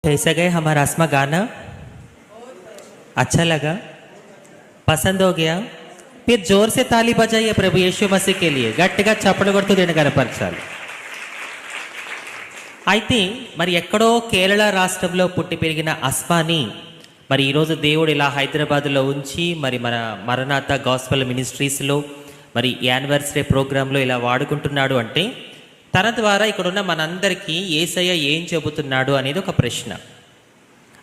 कैसा गए हमारा आसमा गाना? अच्छा लगा? पसंद हो गया? फिर जोर से ताली बजाइए प्रभु यीशु मसीह के लिए. గట్టిగా చప్పట్లు కొడుతూ దీన్ని కనపరచాలి. అయితే మరి ఎక్కడో కేరళ రాష్ట్రంలో పుట్టి పెరిగిన అస్మాని మరి ఈరోజు దేవుడు ఇలా హైదరాబాద్లో ఉంచి మరి మన మరణాత గాస్పెల్ మినిస్ట్రీస్లో మరి యానివర్సరీ ప్రోగ్రాంలో ఇలా వాడుకుంటున్నాడు అంటే తన ద్వారా ఇక్కడున్న మనందరికీ యేసయ్య ఏం చెబుతున్నాడు అనేది ఒక ప్రశ్న.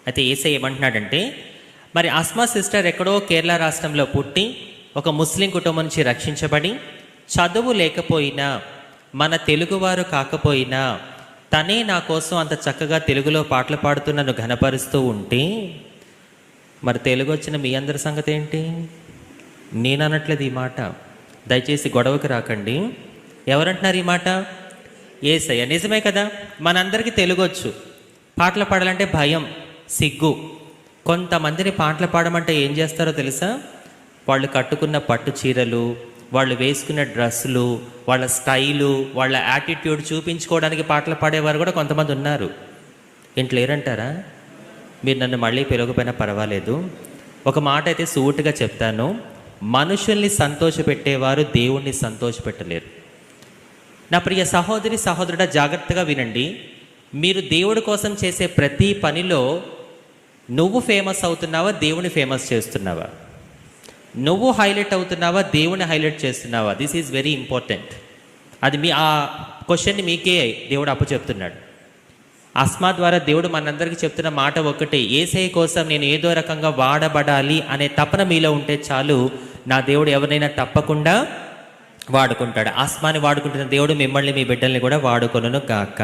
అయితే యేసయ్య ఏమంటున్నాడంటే మరి అస్మా సిస్టర్ ఎక్కడో కేరళ రాష్ట్రంలో పుట్టి ఒక ముస్లిం కుటుంబం నుంచి రక్షించబడి చదువు లేకపోయినా మన తెలుగువారు కాకపోయినా తనే నా కోసం అంత చక్కగా తెలుగులో పాటలు పాడుతూ నన్ను ఘనపరుస్తూ ఉంటే మరి తెలుగు వచ్చిన మీ అందరి సంగతి ఏంటి? నేను అనట్లేదు ఈ మాట, దయచేసి గొడవకి రాకండి. ఎవరంటున్నారు ఈ మాట? యేసయ్య. నిజమే కదా, మనందరికీ తెలుగు వచ్చు, పాటలు పాడాలంటే భయం, సిగ్గు. కొంతమందిని పాటలు పాడమంటే ఏం చేస్తారో తెలుసా? వాళ్ళు కట్టుకున్న పట్టు చీరలు, వాళ్ళు వేసుకున్న డ్రెస్సులు, వాళ్ళ స్టైలు, వాళ్ళ యాటిట్యూడ్ చూపించుకోవడానికి పాటలు పాడేవారు కూడా కొంతమంది ఉన్నారు. ఇంట్లో లేరంటారా? మీరు నన్ను మళ్ళీ పిలవకపోయినా పర్వాలేదు, ఒక మాట అయితే సూటుగా చెప్తాను. మనుషుల్ని సంతోషపెట్టేవారు దేవుణ్ణి సంతోషపెట్టలేరు. నా ప్రియ సహోదరి సహోదరుడా, జాగ్రత్తగా వినండి. మీరు దేవుడి కోసం చేసే ప్రతి పనిలో నువ్వు ఫేమస్ అవుతున్నావా, దేవుని ఫేమస్ చేస్తున్నావా? నువ్వు హైలైట్ అవుతున్నావా, దేవుని హైలైట్ చేస్తున్నావా? This is very important. అది ఆ క్వశ్చన్ని మీకే దేవుడు అప్పచెప్తున్నాడు. ఆస్మా ద్వారా దేవుడు మనందరికీ చెప్తున్న మాట ఒక్కటే, యేసయ్య కోసం నేను ఏదో రకంగా వాడబడాలి అనే తపన మీలో ఉంటే చాలు, నా దేవుడు ఎవరినైనా తప్పకుండా వాడుకుంటాడు. ఆస్మాని వాడుకుంటున్న దేవుడు మిమ్మల్ని మీ బిడ్డల్ని కూడా వాడుకొనును గాక.